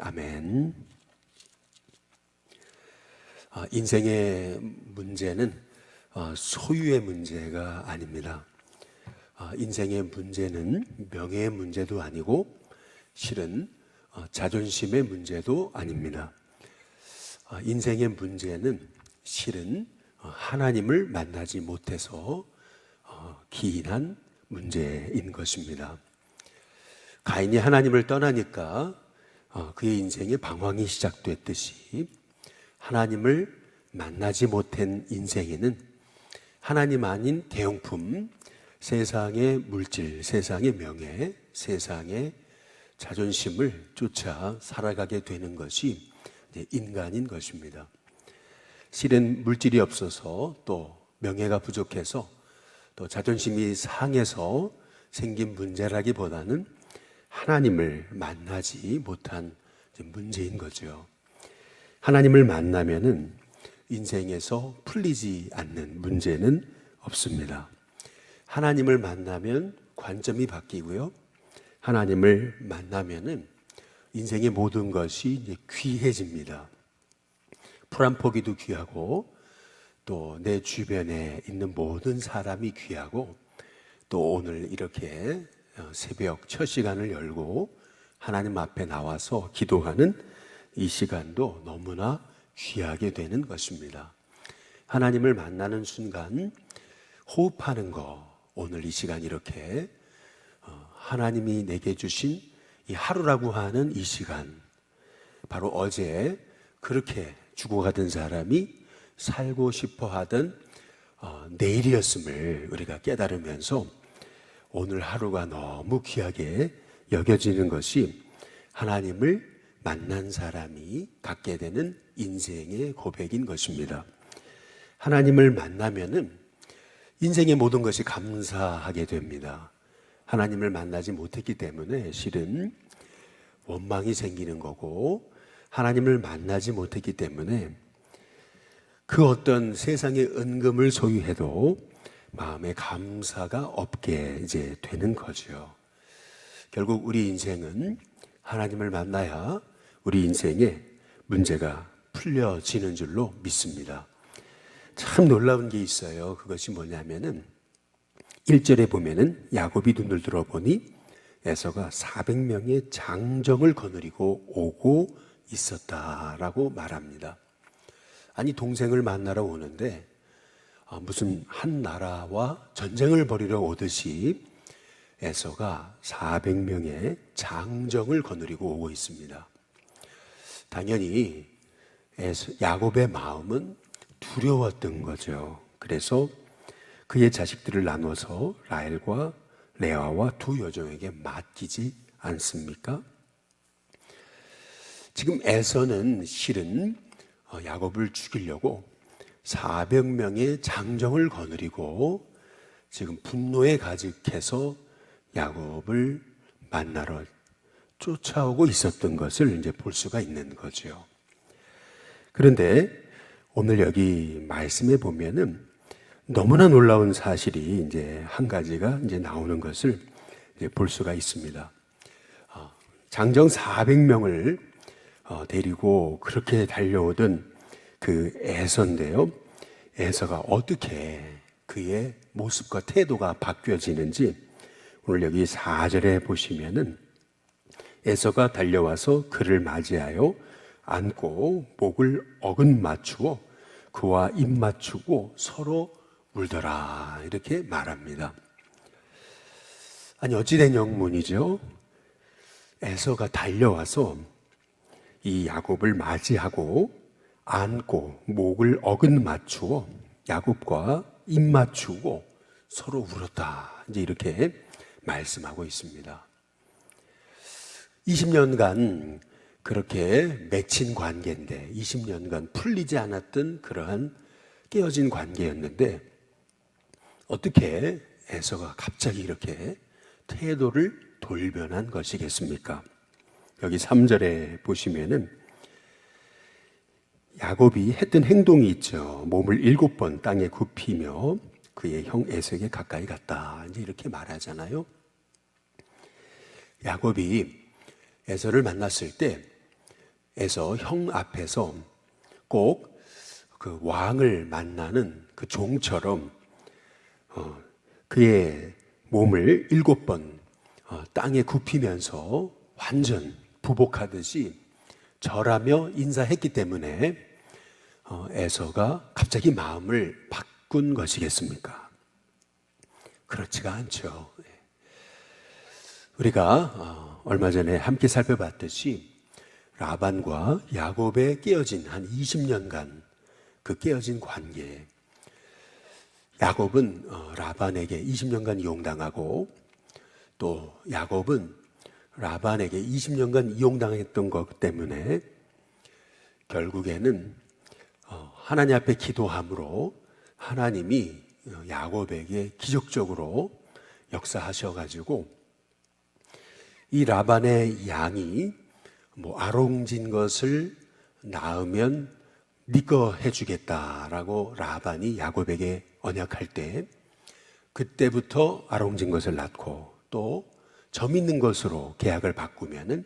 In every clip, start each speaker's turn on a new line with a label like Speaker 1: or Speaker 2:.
Speaker 1: 아멘. 인생의 문제는 소유의 문제가 아닙니다. 인생의 문제는 명예의 문제도 아니고 실은 자존심의 문제도 아닙니다. 인생의 문제는 실은 하나님을 만나지 못해서 기인한 문제인 것입니다. 가인이 하나님을 떠나니까 그의 인생에 방황이 시작됐듯이 하나님을 만나지 못한 인생에는 하나님 아닌 대용품, 세상의 물질, 세상의 명예, 세상의 자존심을 쫓아 살아가게 되는 것이 인간인 것입니다. 실은 물질이 없어서 또 명예가 부족해서 또 자존심이 상해서 생긴 문제라기보다는 하나님을 만나지 못한 문제인 거죠. 하나님을 만나면은 인생에서 풀리지 않는 문제는 없습니다. 하나님을 만나면 관점이 바뀌고요. 하나님을 만나면은 인생의 모든 것이 이제 귀해집니다. 풀 한 포기도 귀하고 또 내 주변에 있는 모든 사람이 귀하고 또 오늘 이렇게 새벽 첫 시간을 열고 하나님 앞에 나와서 기도하는 이 시간도 너무나 귀하게 되는 것입니다. 하나님을 만나는 순간 호흡하는 거, 오늘 이 시간 이렇게 하나님이 내게 주신 이 하루라고 하는 이 시간, 바로 어제 그렇게 죽어가던 사람이 살고 싶어 하던 내일이었음을 우리가 깨달으면서 오늘 하루가 너무 귀하게 여겨지는 것이 하나님을 만난 사람이 갖게 되는 인생의 고백인 것입니다. 하나님을 만나면은 인생의 모든 것이 감사하게 됩니다. 하나님을 만나지 못했기 때문에 실은 원망이 생기는 거고, 하나님을 만나지 못했기 때문에 그 어떤 세상의 은금을 소유해도 마음에 감사가 없게 이제 되는 거죠. 결국 우리 인생은 하나님을 만나야 우리 인생의 문제가 풀려지는 줄로 믿습니다. 참 놀라운 게 있어요. 그것이 뭐냐면은 1절에 보면은 야곱이 눈을 들어보니 에서가 400명의 장정을 거느리고 오고 있었다라고 말합니다. 아니, 동생을 만나러 오는데 무슨 한 나라와 전쟁을 벌이러 오듯이 에서가 400명의 장정을 거느리고 오고 있습니다. 당연히 야곱의 마음은 두려웠던 거죠. 그래서 그의 자식들을 나눠서 라헬과 레아와 두 여종에게 맡기지 않습니까? 지금 에서는 실은 야곱을 죽이려고 400명의 장정을 거느리고 지금 분노에 가득해서 야곱을 만나러 쫓아오고 있었던 것을 이제 볼 수가 있는 거죠. 그런데 오늘 여기 말씀에 보면은 너무나 놀라운 사실이 이제 한 가지가 이제 나오는 것을 이제 볼 수가 있습니다. 장정 400명을 데리고 그렇게 달려오던 그 에서인데요. 에서가 어떻게 그의 모습과 태도가 바뀌어지는지 오늘 여기 4절에 보시면은 에서가 달려와서 그를 맞이하여 안고 목을 어긋 맞추어 그와 입 맞추고 서로 울더라, 이렇게 말합니다. 아니, 어찌된 영문이죠? 에서가 달려와서 이 야곱을 맞이하고 안고 목을 어긋 맞추어 야곱과 입 맞추고 서로 울었다, 이제 이렇게 말씀하고 있습니다. 20년간 그렇게 맺힌 관계인데 20년간 풀리지 않았던 그러한 깨어진 관계였는데 어떻게 에서가 갑자기 이렇게 태도를 돌변한 것이겠습니까? 여기 3절에 보시면은 야곱이 했던 행동이 있죠. 몸을 7번 땅에 굽히며 그의 형 에서에게 가까이 갔다, 이제 이렇게 말하잖아요. 야곱이 에서를 만났을 때 에서 형 앞에서 꼭 그 왕을 만나는 그 종처럼 그의 몸을 7번 땅에 굽히면서 완전 부복하듯이 절하며 인사했기 때문에 에서가 갑자기 마음을 바꾼 것이겠습니까? 그렇지가 않죠. 우리가 얼마 전에 함께 살펴봤듯이 라반과 야곱의 깨어진 한 20년간 그 깨어진 관계, 야곱은 라반에게 20년간 이용당하고 또 야곱은 라반에게 20년간 이용당했던 것 때문에 결국에는 하나님 앞에 기도함으로 하나님이 야곱에게 기적적으로 역사하셔가지고 이 라반의 양이 아롱진 것을 낳으면 네 거 해주겠다라고 라반이 야곱에게 언약할 때 그때부터 아롱진 것을 낳고 또 점 있는 것으로 계약을 바꾸면은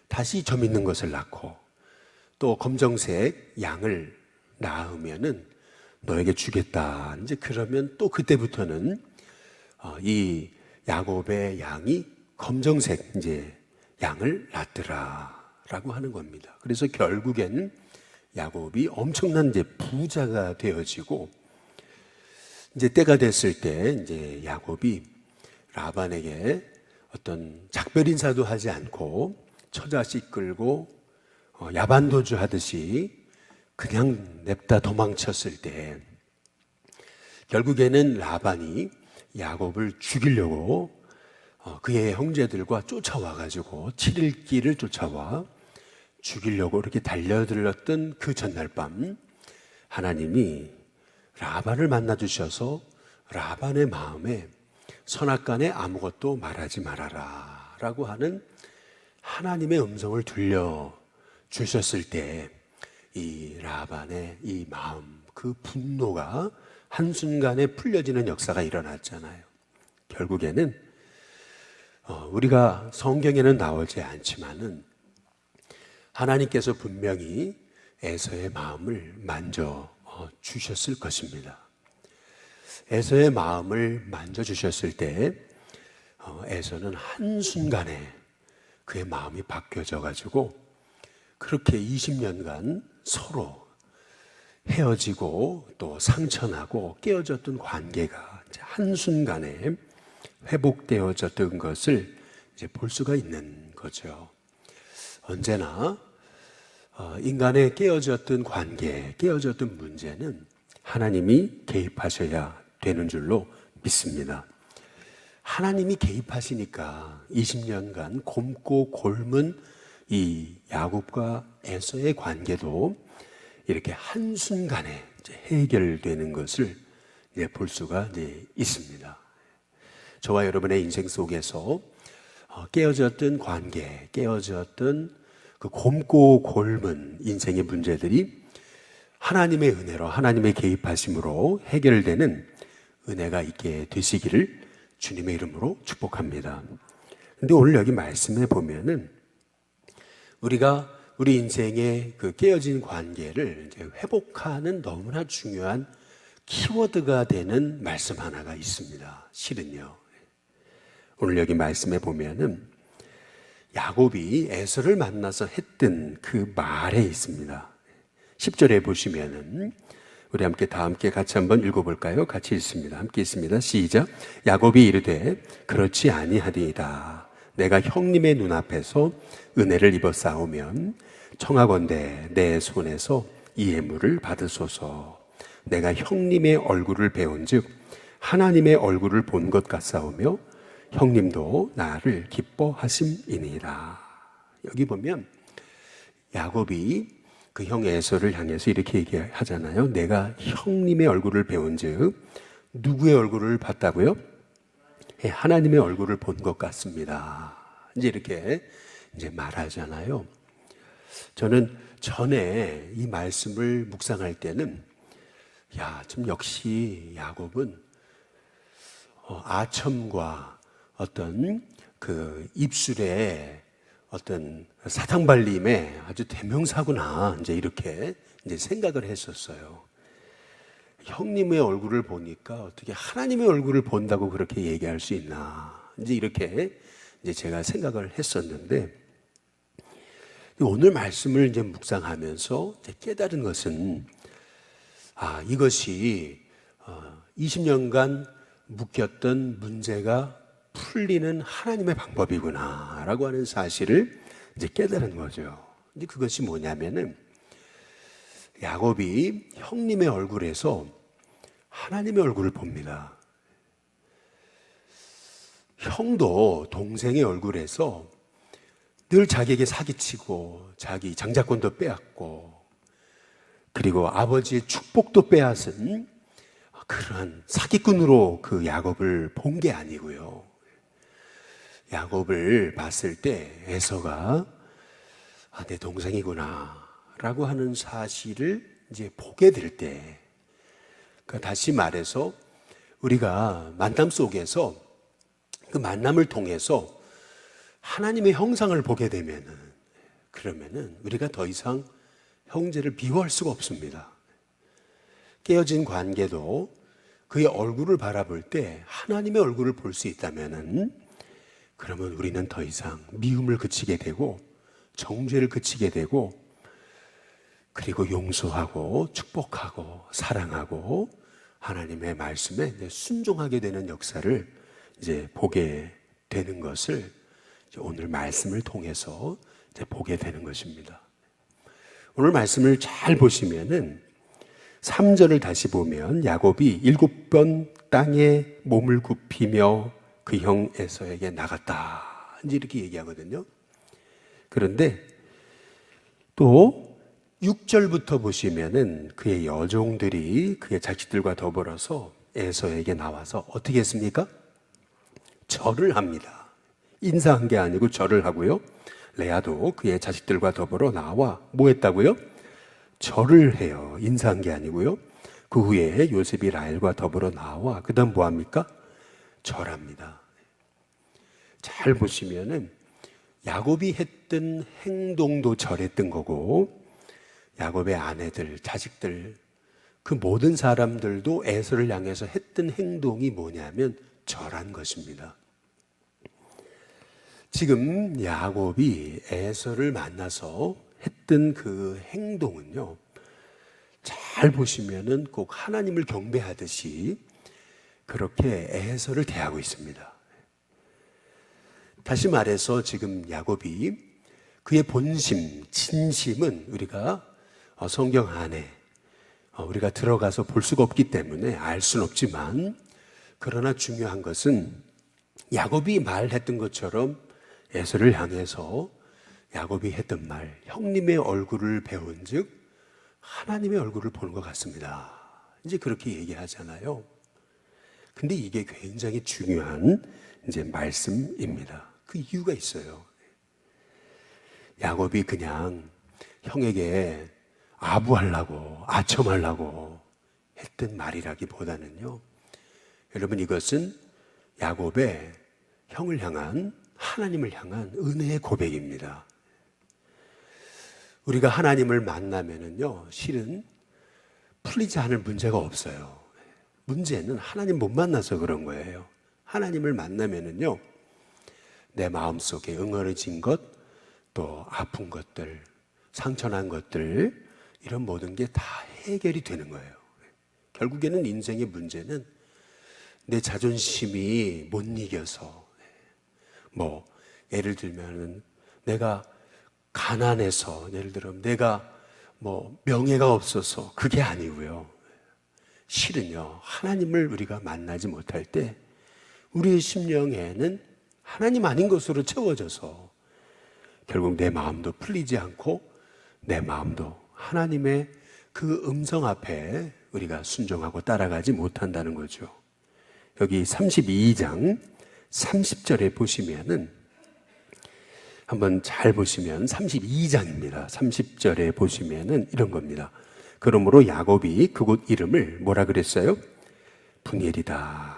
Speaker 1: 다시 점 있는 것을 낳고 또 검정색 양을 낳으면은 너에게 주겠다. 이제 그러면 또 그때부터는 이 야곱의 양이 검정색 이제 양을 낳더라라고 하는 겁니다. 그래서 결국에는 야곱이 엄청난 이제 부자가 되어지고 이제 때가 됐을 때 이제 야곱이 라반에게 어떤 작별 인사도 하지 않고 처자식 끌고 야반도주 하듯이 그냥 냅다 도망쳤을 때 결국에는 라반이 야곱을 죽이려고 그의 형제들과 쫓아와가지고 7일 길을 쫓아와 죽이려고 이렇게 달려들었던 그 전날 밤 하나님이 라반을 만나주셔서 라반의 마음에 선악간에 아무것도 말하지 말아라 라고 하는 하나님의 음성을 들려주셨을 때 이 라반의 이 마음, 그 분노가 한순간에 풀려지는 역사가 일어났잖아요. 결국에는 우리가 성경에는 나오지 않지만은 하나님께서 분명히 에서의 마음을 만져 주셨을 것입니다. 에서의 마음을 만져주셨을 때 에서는 한순간에 그의 마음이 바뀌어져 가지고 그렇게 20년간 서로 헤어지고 또 상처나고 깨어졌던 관계가 한순간에 회복되어졌던 것을 이제 볼 수가 있는 거죠. 언제나 인간의 깨어졌던 관계, 깨어졌던 문제는 하나님이 개입하셔야 되는 줄로 믿습니다. 하나님이 개입하시니까 20년간 곰고 골문 이 야곱과 에서의 관계도 이렇게 한순간에 이제 해결되는 것을 이제 볼 수가 이제 있습니다. 저와 여러분의 인생 속에서 깨어졌던 관계, 깨어졌던 그 곰고 골문 인생의 문제들이 하나님의 은혜로, 하나님의 개입하심으로 해결되는 은혜가 있게 되시기를 주님의 이름으로 축복합니다. 근데 오늘 여기 말씀에 보면은 우리가 우리 인생의 그 깨어진 관계를 이제 회복하는 너무나 중요한 키워드가 되는 말씀 하나가 있습니다. 실은요. 오늘 여기 말씀에 보면은 야곱이 에서를 만나서 했던 그 말에 있습니다. 10절에 보시면은 우리 다 함께 같이 한번 읽어볼까요? 같이 읽습니다. 함께 읽습니다. 시작. 야곱이 이르되 그렇지 아니하리이다. 내가 형님의 눈앞에서 은혜를 입어 싸우면 청하건대 내 손에서 이 예물을 받으소서. 내가 형님의 얼굴을 배운즉 하나님의 얼굴을 본 것 같사오며 형님도 나를 기뻐하심이니라. 여기 보면 야곱이 그 형 에서를 향해서 이렇게 얘기하잖아요. 내가 형님의 얼굴을 배운즉 누구의 얼굴을 봤다고요? 하나님의 얼굴을 본 것 같습니다. 이제 이렇게 이제 말하잖아요. 저는 전에 이 말씀을 묵상할 때는 좀 역시 야곱은 아첨과 어떤 그 입술에 어떤 사탕발림의 아주 대명사구나, 이제 이렇게 이제 생각을 했었어요. 형님의 얼굴을 보니까 어떻게 하나님의 얼굴을 본다고 그렇게 얘기할 수 있나, 이제 이렇게 이제 제가 생각을 했었는데, 오늘 말씀을 이제 묵상하면서 이제 깨달은 것은, 이것이 20년간 묶였던 문제가 풀리는 하나님의 방법이구나 라고 하는 사실을 이제 깨달은 거죠. 근데 그것이 뭐냐면은, 야곱이 형님의 얼굴에서 하나님의 얼굴을 봅니다. 형도 동생의 얼굴에서 늘 자기에게 사기치고 자기 장자권도 빼앗고 그리고 아버지의 축복도 빼앗은 그러한 사기꾼으로 그 야곱을 본 게 아니고요. 야곱을 봤을 때 에서가 내 동생이구나 라고 하는 사실을 이제 보게 될 때, 그러니까 다시 말해서 우리가 만남 속에서 그 만남을 통해서 하나님의 형상을 보게 그러면은 우리가 더 이상 형제를 비호할 수가 없습니다. 깨어진 관계도 그의 얼굴을 바라볼 때 하나님의 얼굴을 볼 수 있다면은, 그러면 우리는 더 이상 미움을 그치게 되고 정죄를 그치게 되고, 그리고 용서하고 축복하고 사랑하고 하나님의 말씀에 순종하게 되는 역사를 이제 보게 되는 것을 오늘 말씀을 통해서 이제 보게 되는 것입니다. 오늘 말씀을 잘 보시면은 3절을 다시 보면 야곱이 7번 땅에 몸을 굽히며 그 형 에서에게 나갔다, 이제 이렇게 얘기하거든요. 그런데 또 6절부터 보시면은 그의 여종들이 그의 자식들과 더불어서 에서에게 나와서 어떻게 했습니까? 절을 합니다. 인사한 게 아니고 절을 하고요. 레아도 그의 자식들과 더불어 나와 뭐 했다고요? 절을 해요. 인사한 게 아니고요. 그 후에 요셉이 라헬과 더불어 나와 그 다음 뭐 합니까? 절합니다. 잘 보시면은 야곱이 했던 행동도 절했던 거고, 야곱의 아내들, 자식들, 그 모든 사람들도 에서를 향해서 했던 행동이 뭐냐면 절한 것입니다. 지금 야곱이 에서를 만나서 했던 그 행동은요, 잘 보시면은 꼭 하나님을 경배하듯이 그렇게 에서를 대하고 있습니다. 다시 말해서 지금 야곱이 그의 본심, 진심은 우리가 성경 안에 우리가 들어가서 볼 수가 없기 때문에 알 수는 없지만, 그러나 중요한 것은 야곱이 말했던 것처럼 에서를 향해서 야곱이 했던 말, 형님의 얼굴을 배운 즉 하나님의 얼굴을 보는 것 같습니다, 이제 그렇게 얘기하잖아요. 근데 이게 굉장히 중요한 이제 말씀입니다. 그 이유가 있어요. 야곱이 그냥 형에게 아부하려고, 아첨하려고 했던 말이라기보다는요, 여러분, 이것은 야곱의 형을 향한, 하나님을 향한 은혜의 고백입니다. 우리가 하나님을 만나면은요, 실은 풀리지 않을 문제가 없어요. 문제는 하나님 못 만나서 그런 거예요. 하나님을 만나면은요, 내 마음속에 응어려진 것, 또 아픈 것들, 상처난 것들, 이런 모든 게 다 해결이 되는 거예요. 결국에는 인생의 문제는 내 자존심이 못 이겨서, 뭐 예를 들면 내가 가난해서, 예를 들어 내가 뭐 명예가 없어서, 그게 아니고요. 실은요, 하나님을 우리가 만나지 못할 때 우리의 심령에는 하나님 아닌 것으로 채워져서 결국 내 마음도 풀리지 않고 내 마음도 하나님의 그 음성 앞에 우리가 순종하고 따라가지 못한다는 거죠. 여기 32장 30절에 보시면은, 한번 잘 보시면 32장입니다. 30절에 보시면은 이런 겁니다. 그러므로 야곱이 그곳 이름을 뭐라 그랬어요? 분엘이다.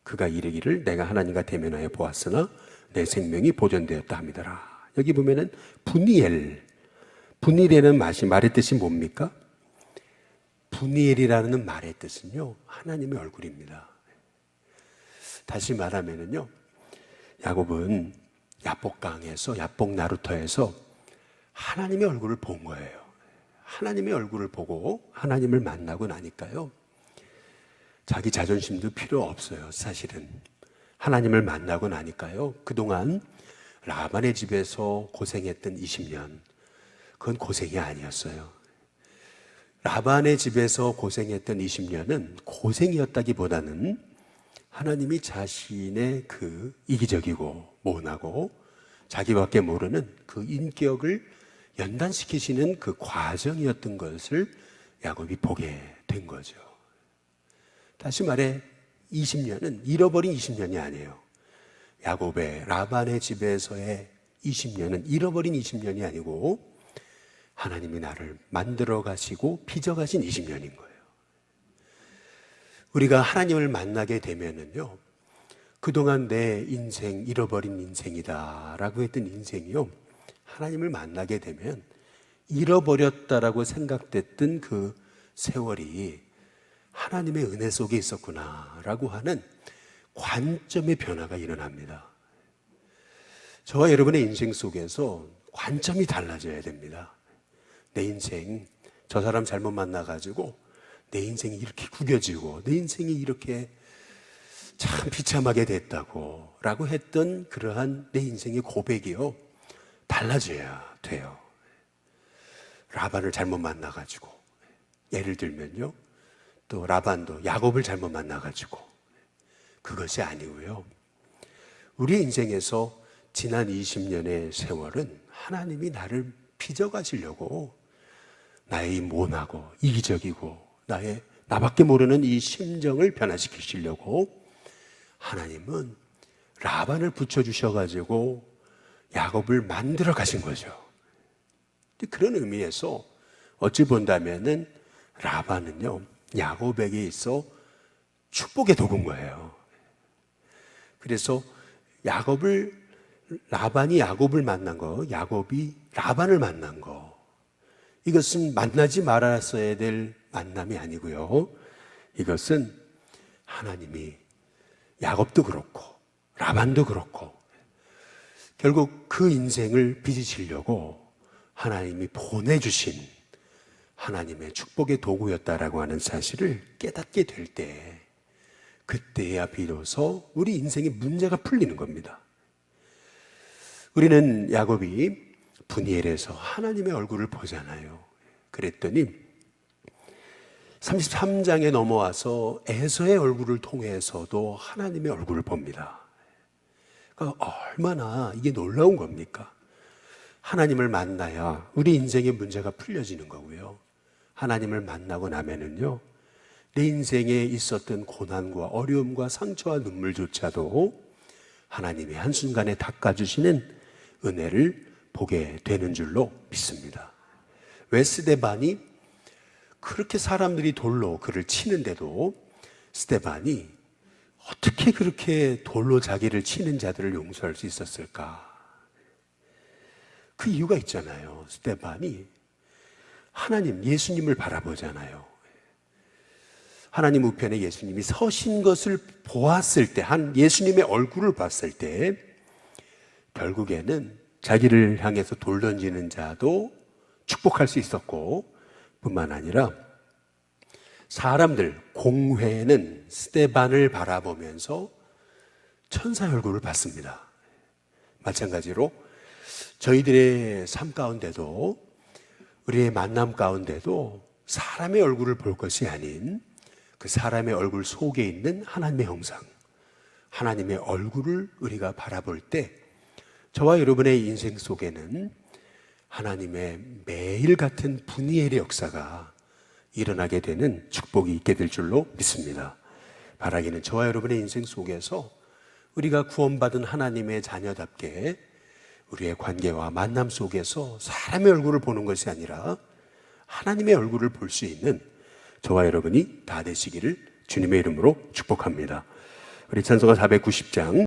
Speaker 1: 그가 이르기를 내가 하나님과 대면하여 보았으나 내 생명이 보존되었다 함이더라. 여기 보면은 분이엘이라는 말의 뜻이 뭡니까? 분이엘이라는 말의 뜻은요, 하나님의 얼굴입니다. 다시 말하면은요, 야곱은 야복강에서, 야복 나루터에서 하나님의 얼굴을 본 거예요. 하나님의 얼굴을 보고 하나님을 만나고 나니까요, 자기 자존심도 필요 없어요. 사실은 하나님을 만나고 나니까요, 그동안 라반의 집에서 고생했던 20년, 그건 고생이 아니었어요. 라반의 집에서 고생했던 20년은 고생이었다기보다는 하나님이 자신의 그 이기적이고 모나고 자기밖에 모르는 그 인격을 연단시키시는 그 과정이었던 것을 야곱이 보게 된 거죠. 다시 말해 20년은 잃어버린 20년이 아니에요. 야곱의 라반의 집에서의 20년은 잃어버린 20년이 아니고 하나님이 나를 만들어 가시고 빚어 가신 20년인 거예요. 우리가 하나님을 만나게 되면은요, 그동안 내 인생, 잃어버린 인생이다라고 했던 인생이요, 하나님을 만나게 되면 잃어버렸다라고 생각됐던 그 세월이 하나님의 은혜 속에 있었구나라고 하는 관점의 변화가 일어납니다. 저와 여러분의 인생 속에서 관점이 달라져야 됩니다. 내 인생, 저 사람 잘못 만나가지고 내 인생이 이렇게 구겨지고 내 인생이 이렇게 참 비참하게 됐다고 라고 했던 그러한 내 인생의 고백이요, 달라져야 돼요. 라반을 잘못 만나가지고, 예를 들면요, 또 라반도 야곱을 잘못 만나가지고, 그것이 아니고요, 우리 인생에서 지난 20년의 세월은 하나님이 나를 빚어가시려고 나의 이 모나고 이기적이고 나밖에 모르는 이 심정을 변화시키시려고 하나님은 라반을 붙여주셔가지고 야곱을 만들어 가신 거죠. 그런 의미에서 어찌 본다면은 라반은요, 야곱에게 있어 축복의 도구인 거예요. 그래서 라반이 야곱을 만난 거, 야곱이 라반을 만난 거, 이것은 만나지 말았어야 될 만남이 아니고요, 이것은 하나님이 야곱도 그렇고 라반도 그렇고 결국 그 인생을 빚으시려고 하나님이 보내주신 하나님의 축복의 도구였다라고 하는 사실을 깨닫게 될 때, 그때야 비로소 우리 인생의 문제가 풀리는 겁니다. 우리는 야곱이 분이엘에서 하나님의 얼굴을 보잖아요. 그랬더니 33장에 넘어와서 에서의 얼굴을 통해서도 하나님의 얼굴을 봅니다. 그러니까 얼마나 이게 놀라운 겁니까? 하나님을 만나야 우리 인생의 문제가 풀려지는 거고요, 하나님을 만나고 나면은요, 내 인생에 있었던 고난과 어려움과 상처와 눈물조차도 하나님이 한순간에 닦아주시는 은혜를 보게 되는 줄로 믿습니다. 왜 스데반이 그렇게 사람들이 돌로 그를 치는데도 스데반이 어떻게 그렇게 돌로 자기를 치는 자들을 용서할 수 있었을까? 그 이유가 있잖아요. 스데반이 하나님, 예수님을 바라보잖아요. 하나님 우편에 예수님이 서신 것을 보았을 때, 한 예수님의 얼굴을 봤을 때 결국에는 자기를 향해서 돌 던지는 자도 축복할 수 있었고, 뿐만 아니라 사람들, 공회는 스데반을 바라보면서 천사의 얼굴을 봤습니다. 마찬가지로 저희들의 삶 가운데도, 우리의 만남 가운데도 사람의 얼굴을 볼 것이 아닌 그 사람의 얼굴 속에 있는 하나님의 형상, 하나님의 얼굴을 우리가 바라볼 때 저와 여러분의 인생 속에는 하나님의 매일 같은 분이엘의 역사가 일어나게 되는 축복이 있게 될 줄로 믿습니다. 바라기는 저와 여러분의 인생 속에서 우리가 구원받은 하나님의 자녀답게 우리의 관계와 만남 속에서 사람의 얼굴을 보는 것이 아니라 하나님의 얼굴을 볼 수 있는 저와 여러분이 다 되시기를 주님의 이름으로 축복합니다. 우리 찬송가 490장